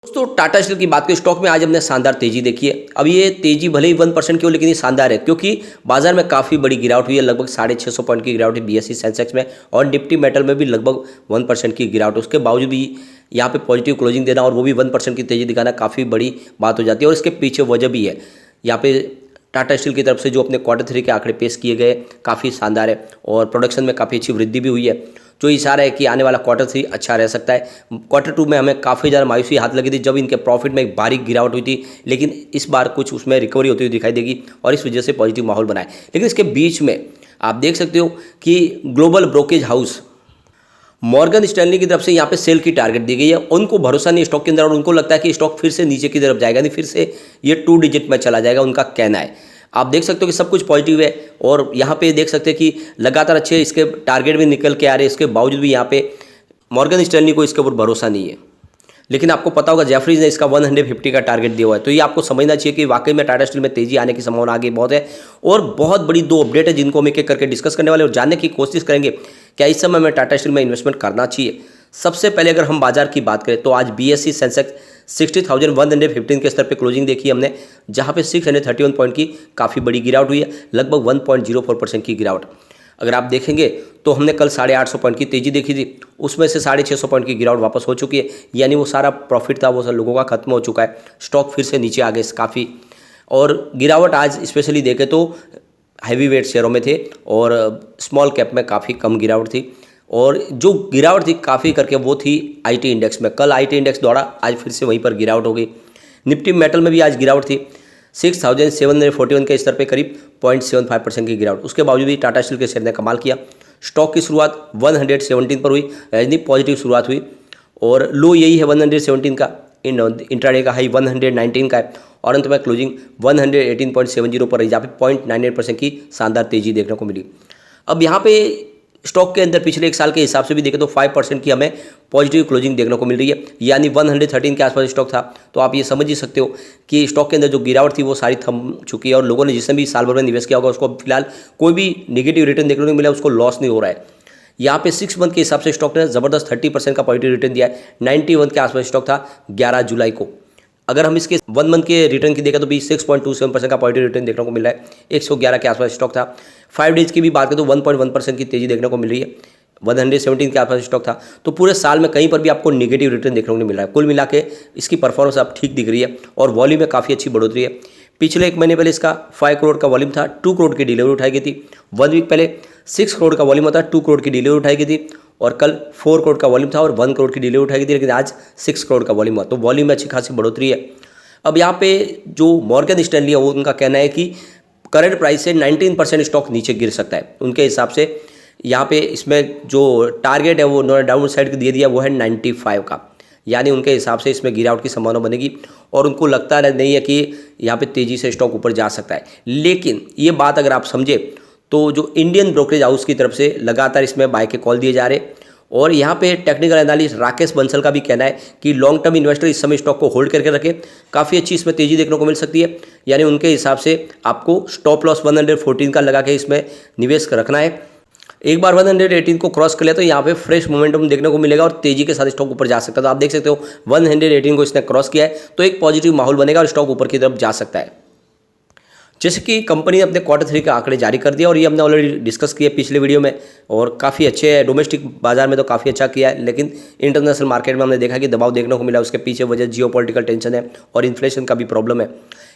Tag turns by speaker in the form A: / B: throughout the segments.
A: दोस्तों टाटा स्टील की बात करें, स्टॉक में आज हमने शानदार तेजी देखी है। अब ये तेजी भले ही 1% की हो, लेकिन ये शानदार है क्योंकि बाजार में काफ़ी बड़ी गिरावट हुई है। लगभग 650 पॉइंट की गिरावट है बीएसई सेंसेक्स में, और निफ्टी मेटल में भी लगभग 1% की गिरावट। उसके बावजूद भी यहाँ पे पॉजिटिव क्लोजिंग देना और वो भी 1% की तेजी दिखाना काफ़ी बड़ी बात हो जाती है। और इसके पीछे वजह भी है, यहाँ पे टाटा स्टील की तरफ से जो अपने Q3 के आंकड़े पेश किए गए काफ़ी शानदार है, और प्रोडक्शन में काफ़ी अच्छी वृद्धि भी हुई है, जो इशारा है कि आने वाला Q3 अच्छा रह सकता है। Q2 में हमें काफ़ी ज़्यादा मायूसी हाथ लगी थी जब इनके प्रॉफिट में एक भारी गिरावट हुई थी, लेकिन इस बार कुछ उसमें रिकवरी होती हुई दिखाई देगी और इस वजह से पॉजिटिव माहौल बना है। लेकिन इसके बीच में आप देख सकते हो कि global brokerage house Morgan Stanley की तरफ से यहाँ पे सेल की टारगेट दी गई है। उनको भरोसा नहीं स्टॉक के अंदर, और उनको लगता है कि स्टॉक फिर से नीचे की तरफ जाएगा, नहीं फिर से ये 2 डिजिट में चला जाएगा, उनका कहना है। आप देख सकते हो कि सब कुछ पॉजिटिव है, और यहाँ पे देख सकते हैं कि लगातार अच्छे इसके टारगेट भी निकल के आ रहे हैं। इसके बावजूद भी यहाँ पे मॉर्गन स्टैनली को इसके ऊपर भरोसा नहीं है। लेकिन आपको पता होगा जेफरीज ने इसका 150 का टारगेट दिया हुआ है, तो ये आपको समझना चाहिए कि वाकई में टाटा स्टील में तेजी आने की संभावना आगे बहुत है। और बहुत बड़ी 2 अपडेट है जिनको हम एक एक करके डिस्कस करने वाले और जानने की कोशिश करेंगे क्या इस समय में टाटा स्टील में इन्वेस्टमेंट करना चाहिए। सबसे पहले अगर हम बाजार की बात करें तो आज बीएसई सेंसेक्स 60,115 के स्तर पे क्लोजिंग देखी हमने, जहां पे 631 पॉइंट की काफ़ी बड़ी गिरावट हुई है, लगभग 1.04% की गिरावट। अगर आप देखेंगे तो हमने कल 850 पॉइंट की तेजी देखी थी, उसमें से 650 पॉइंट की गिरावट वापस हो चुकी है, यानी वो सारा प्रॉफिट था वो सब लोगों का खत्म हो चुका है। स्टॉक फिर से नीचे आ गए काफ़ी, और गिरावट आज स्पेशली देखें तो हैवी वेट शेयरों में थे और स्मॉल कैप में काफ़ी कम गिरावट थी। और जो गिरावट थी काफ़ी करके वो थी आईटी इंडेक्स में। कल आईटी इंडेक्स दौड़ा, आज फिर से वहीं पर गिरावट हो गई। निफ्टी मेटल में भी आज गिरावट थी, 6,741 के स्तर पे करीब 0.75% की गिरावट। उसके बावजूद भी टाटा स्टील के शेयर ने कमाल किया। स्टॉक की शुरुआत 117 पर हुई, यानी पॉजिटिव शुरुआत हुई, और लो यही है 117 का। इंट्राडे का हाई 119 का है, और अंत में क्लोजिंग 118.70 पर रही, जहाँ पे 0.98% की शानदार तेजी देखने को मिली। अब यहाँ पे स्टॉक के अंदर पिछले 1 साल के हिसाब से भी देखें तो 5% की हमें पॉजिटिव क्लोजिंग देखने को मिल रही है, यानी 113 के आसपास स्टॉक था। तो आप ये समझ ही सकते हो कि स्टॉक के अंदर जो गिरावट थी वो सारी थम चुकी है, और लोगों ने जिसने भी साल भर में निवेश किया होगा उसको फिलहाल कोई भी नेगेटिव रिटर्न देखने को मिला, उसको लॉस नहीं हो रहा है। यहाँ पे 6 मंथ के हिसाब से स्टॉक ने ज़बरदस्त 30% का पॉजिटिव रिटर्न दिया है। 91 के आसपास स्टॉक था 11 जुलाई को। अगर हम इसके 1 मंथ के रिटर्न की देखें तो भी 6.27% का पॉजिटिव रिटर्न देखने को मिल रहा है। 111 के आसपास स्टॉक था। 5 डेज की भी बात करें तो 1.1% की तेजी देखने को मिल रही है, 117 के आसपास स्टॉक था। तो पूरे साल में कहीं पर भी आपको नेगेटिव रिटर्न देखने को नहीं मिल रहा है। कुल मिला के इसकी परफॉर्मेंस अब ठीक दिख रही है, और वॉल्यूम में काफ़ी अच्छी बढ़ोतरी है। पिछले 1 महीने पहले इसका 5 करोड़ का वॉल्यूम था, 2 करोड़ की डिलीवरी उठाई गई थी। 1 वीक पहले 6 करोड़ का वॉल्यूम था, 2 करोड़ की डिलीवरी उठाई गई थी, और कल 4 करोड़ का वॉल्यूम था और 1 करोड़ की डिलीवरी उठाई गई थी, लेकिन आज 6 करोड़ का वॉल्यूम हुआ। तो वॉल्यूम में अच्छी खासी बढ़ोतरी है। अब यहाँ पे जो मॉर्गन स्टैनली है वो उनका कहना है कि करंट प्राइस से 19% स्टॉक नीचे गिर सकता है। उनके हिसाब से यहाँ पे इसमें जो टारगेट है वो डाउन साइड दे दिया, वो है 95 का, यानी उनके हिसाब से इसमें गिरावट की संभावना बनेगी, और उनको लगता नहीं है कि यहाँ पे तेज़ी से स्टॉक ऊपर जा सकता है। लेकिन ये बात अगर आप समझे तो जो इंडियन ब्रोकरेज हाउस की तरफ से लगातार इसमें बाय के कॉल दिए जा रहे, और यहाँ पे टेक्निकल एनालिस्ट राकेश बंसल का भी कहना है कि लॉन्ग टर्म इन्वेस्टर इस समय स्टॉक को होल्ड करके रखें, काफ़ी अच्छी इसमें तेज़ी देखने को मिल सकती है। यानी उनके हिसाब से आपको स्टॉप लॉस 114 का लगा के इसमें निवेश रखना है। एक बार 118 को क्रॉस कर लिया तो यहाँ पे फ्रेश मोमेंटम देखने को मिलेगा और तेजी के साथ स्टॉक ऊपर जा सकता है। तो आप देख सकते हो 118 को इसने क्रॉस किया है, तो एक पॉजिटिव माहौल बनेगा और स्टॉक ऊपर की तरफ जा सकता है। जैसे कि कंपनी ने अपने Q3 के आंकड़े जारी कर दिया, और ये हमने ऑलरेडी डिस्कस किया पिछले वीडियो में, और काफ़ी अच्छे है। डोमेस्टिक बाजार में तो काफ़ी अच्छा किया है, लेकिन इंटरनेशनल मार्केट में हमने देखा कि दबाव देखने को मिला। उसके पीछे वजह जियोपॉलिटिकल टेंशन है और इन्फ्लेशन का भी प्रॉब्लम है।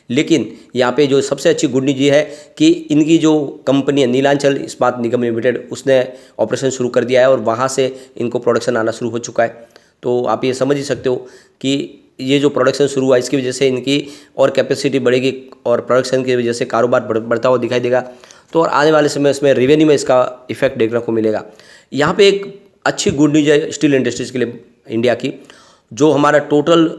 A: लेकिन यहाँ पे जो सबसे अच्छी गुड न्यूज ये है कि इनकी जो कंपनी है नीलांचल इस्पात निगम लिमिटेड, उसने ऑपरेशन शुरू कर दिया है, और वहाँ से इनको प्रोडक्शन आना शुरू हो चुका है। तो आप ये समझ ही सकते हो कि ये जो प्रोडक्शन शुरू हुआ इसकी वजह से इनकी और कैपेसिटी बढ़ेगी, और प्रोडक्शन की वजह से कारोबार बढ़ता हुआ दिखाई देगा। तो और आने वाले समय इसमें रेवेन्यू में इसका इफेक्ट देखने को मिलेगा। यहाँ पे एक अच्छी गुड न्यूज है स्टील इंडस्ट्रीज के लिए इंडिया की। जो हमारा टोटल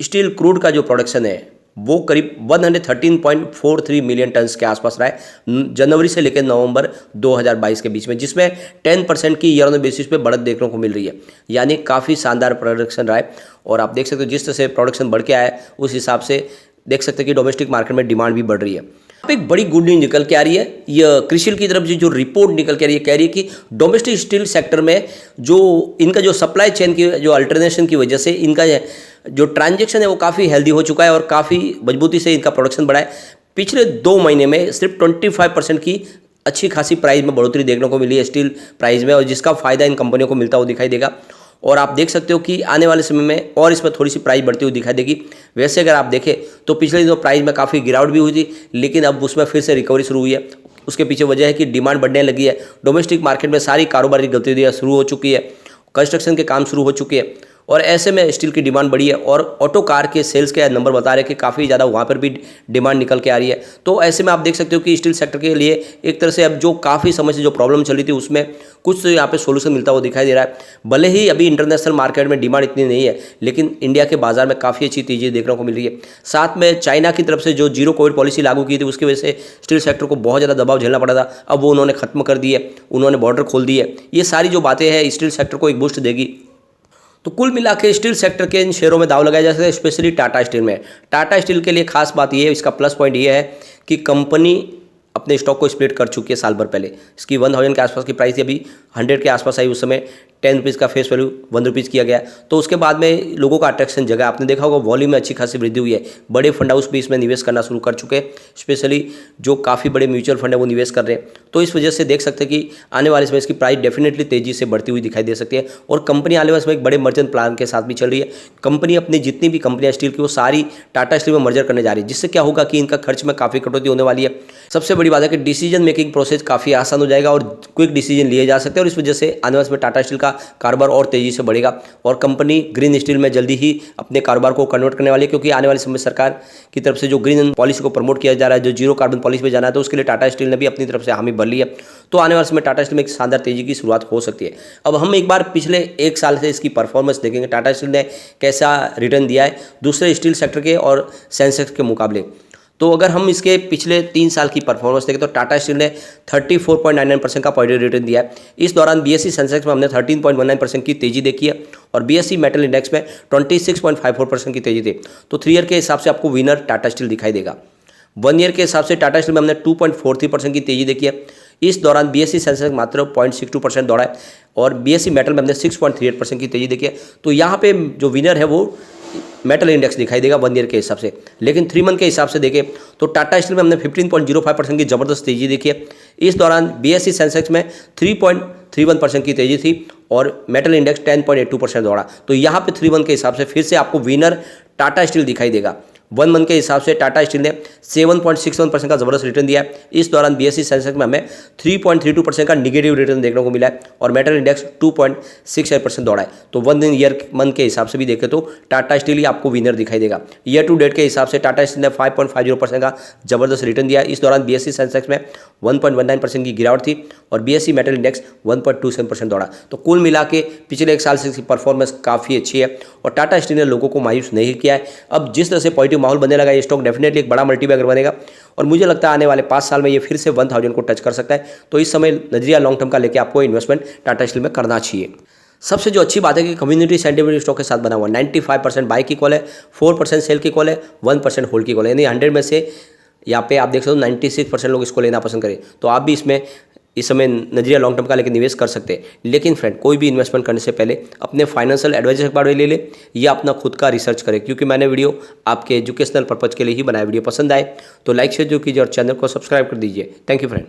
A: स्टील क्रूड का जो प्रोडक्शन है वो करीब 113.43 मिलियन टन्स के आसपास रहा है जनवरी से लेकर नवंबर 2022 के बीच में, जिसमें 10% की ईयर ऑन बेसिस पे बढ़त देखने को मिल रही है। यानी काफ़ी शानदार प्रोडक्शन रहा है, और आप देख सकते हो जिस तरह से प्रोडक्शन बढ़ के आया है उस हिसाब से देख सकते हैं कि डोमेस्टिक मार्केट में डिमांड भी बढ़ रही है। अब एक बड़ी गुड न्यूज निकल के आ रही है, ये क्रिशिल की तरफ से जो रिपोर्ट निकल के आ रही है, कह रही है कि डोमेस्टिक स्टील सेक्टर में जो इनका जो सप्लाई चेन की जो अल्टरनेशन की वजह से इनका जो ट्रांजैक्शन है वो काफ़ी हेल्दी हो चुका है और काफ़ी मजबूती से इनका प्रोडक्शन बढ़ा है। पिछले 2 महीने में सिर्फ 25% की अच्छी खासी प्राइस में बढ़ोतरी देखने को मिली है स्टील प्राइस में, और जिसका फायदा इन कंपनियों को मिलता हुआ दिखाई देगा। और आप देख सकते हो कि आने वाले समय में और इसमें थोड़ी सी प्राइस बढ़ती हुई दिखाई देगी। वैसे अगर आप देखें तो पिछले दिनों प्राइस में काफ़ी गिरावट भी हुई थी, लेकिन अब उसमें फिर से रिकवरी शुरू हुई है। उसके पीछे वजह है कि डिमांड बढ़ने लगी है। डोमेस्टिक मार्केट में सारी कारोबारी गतिविधियाँ शुरू हो चुकी है, कंस्ट्रक्शन के काम शुरू हो चुके हैं, और ऐसे में स्टील की डिमांड बढ़ी है। और ऑटो कार के सेल्स के नंबर बता रहे हैं कि काफ़ी ज़्यादा वहाँ पर भी डिमांड निकल के आ रही है। तो ऐसे में आप देख सकते हो कि स्टील सेक्टर के लिए एक तरह से अब जो काफ़ी समय से जो प्रॉब्लम चली थी उसमें कुछ तो यहाँ पे सोल्यूशन मिलता हुआ दिखाई दे रहा है। भले ही अभी इंटरनेशनल मार्केट में डिमांड इतनी नहीं है, लेकिन इंडिया के बाजार में काफ़ी अच्छी तेजी देखने को मिल रही है। साथ में चाइना की तरफ से जो जीरो कोविड पॉलिसी लागू की थी उसकी वजह से स्टील सेक्टर को बहुत ज़्यादा दबाव झेलना पड़ा था, अब वो उन्होंने खत्म कर दी है, उन्होंने बॉर्डर खोल दी है। ये सारी जो बातें हैं स्टील सेक्टर को एक बूस्ट देगी। तो कुल मिला के स्टील सेक्टर के इन शेयरों में दाव लगाया जा सकता है, स्पेशली टाटा स्टील में। टाटा स्टील के लिए खास बात ये है, इसका प्लस पॉइंट ये है कि कंपनी अपने स्टॉक को स्प्लिट कर चुकी है साल भर पहले। इसकी 1000 के आसपास की प्राइस थी, अभी 100 के आसपास आई। उस समय 10 रुपीज़ का फेस वैल्यू 1 रुपीज़ किया गया। तो उसके बाद में लोगों का अट्रैक्शन जगह, आपने देखा होगा वॉल्यूम में अच्छी खासी वृद्धि हुई है। बड़े फंड हाउस भी इसमें निवेश करना शुरू कर चुके हैं, स्पेशली जो काफ़ी बड़े म्यूचुअल फंड है वो निवेश कर रहे हैं। तो इस वजह से देख सकते हैं कि आने वाले समय इसकी प्राइस डेफिनेटली तेजी से बढ़ती हुई दिखाई दे सकती है। और कंपनी आने वाले समय एक बड़े मर्जर प्लान के साथ भी चल रही है। कंपनी अपनी जितनी भी कंपनियां स्टील की वो सारी टाटा स्टील में मर्जर करने जा रही है, जिससे क्या होगा कि इनका खर्च में काफ़ी कटौती होने वाली है। सबसे बड़ी बात है कि डिसीजन मेकिंग प्रोसेस काफ़ी आसान हो जाएगा और क्विक डिसीजन लिए जा सकते हैं, और इस वजह से आने वाले समय टाटा स्टील का कारोबार और तेजी से बढ़ेगा। और कंपनी ग्रीन स्टील में जल्दी ही अपने कारोबार को कन्वर्ट करने वाली है, क्योंकि आने वाले समय सरकार की तरफ से जो ग्रीन पॉलिसी को प्रमोट किया जा रहा है, जो जीरो कार्बन पॉलिसी में जाना है, तो उसके लिए टाटा स्टील ने भी अपनी तरफ से हामी भर ली है। तो आने वाले समय टाटा स्टील में एक शानदार तेजी की शुरुआत हो सकती है। अब हम एक बार पिछले 1 साल से इसकी परफॉर्मेंस देखेंगे, टाटा स्टील ने कैसा रिटर्न दिया है दूसरे स्टील सेक्टर के और सेंसेक्स के मुकाबले। तो अगर हम इसके पिछले 3 साल की परफॉर्मेंस देखें तो टाटा स्टील ने 34.99% का पॉजिटिव रिटर्न दिया है। इस दौरान बीएसई सेंसेक्स में हमने 13.19% की तेजी देखी है, और बीएसई मेटल इंडेक्स में 26.54% की तेजी थी। तो 3 ईयर के हिसाब से आपको विनर टाटा स्टील दिखाई देगा। 1 ईयर के हिसाब से टाटा स्टील में हमने 2.43% की तेजी देखी है। इस दौरान बीएसई सेंसेक्स मात्र 0.62% दौड़ा है, और बीएसई मेटल में हमने 6.38% की तेजी देखी है। तो यहाँ पे जो विनर है वो मेटल इंडेक्स दिखाई देगा 1 ईयर के हिसाब से। लेकिन 3 मंथ के हिसाब से देखें तो टाटा स्टील में हमने 15.05% की जबरदस्त तेजी देखी है। इस दौरान बीएसई सेंसेक्स में 3.31% की तेजी थी, और मेटल इंडेक्स 10.82% दौड़ा। तो यहाँ पे 3 मंथ के हिसाब से फिर से आपको विनर टाटा स्टील दिखाई देगा। 1 मंथ के हिसाब से टाटा स्टील ने 7.61% का जबरदस्त रिटर्न दिया है। इस दौरान बीएसई सेंसेक्स में हमें 3.32% का निगेटिव रिटर्न देखने को मिला है, और मेटल इंडेक्स 2.68% दौड़ा है। तो 1 ईयर मंथ के हिसाब से भी देखें तो टाटा स्टील ही आपको विनर दिखाई देगा। ईयर टू डेट के हिसाब से टाटा स्टील ने 5.50% का जबरदस्त रिटर्न दिया है। इस दौरान बीएसई सेंसेक्स में 1.19% की गिरावट थी, और बीएसई मेटल इंडेक्स 1.27% दौड़ा। तो कुल मिला के पिछले 1 साल से इसकी परफॉर्मेंस काफ़ी अच्छी है, और टाटा स्टील ने लोगों को मायूस नहीं किया है। अब जिस तरह से पॉजिटिव माहौल बनने लगा, ये स्टॉक डेफिनेटली एक बड़ा मल्टीबैगर बनेगा, और मुझे लगता है आने वाले 5 साल में ये फिर से 1000 को टच कर सकता है। तो इस समय नजरिया लॉन्ग टर्म का लेके आपको इन्वेस्टमेंट टाटा स्टील में करना चाहिए। सबसे जो अच्छी बात है कि कम्युनिटी सेंटिमेंट स्टॉक के साथ बना हुआ 95% बाई की कॉल है, 4% सेल की कॉल है, 1% होल्ड की कॉल है। यानी 100 में से यहाँ पे आप देख सकते हो 96% लोग इसको लेना पसंद करें। तो आप भी इसमें इस समय नजरिया लॉन्ग टर्म का लेकर निवेश कर सकते हैं। लेकिन फ्रेंड, कोई भी इन्वेस्टमेंट करने से पहले अपने फाइनेंशियल एडवाइजर के बारे में ले ले, या अपना खुद का रिसर्च करें, क्योंकि मैंने वीडियो आपके एजुकेशनल पर्पज़ के लिए ही बनाया। वीडियो पसंद आए तो लाइक शेयर जो कीजिए और चैनल को सब्सक्राइब कर दीजिए। Thank you friend.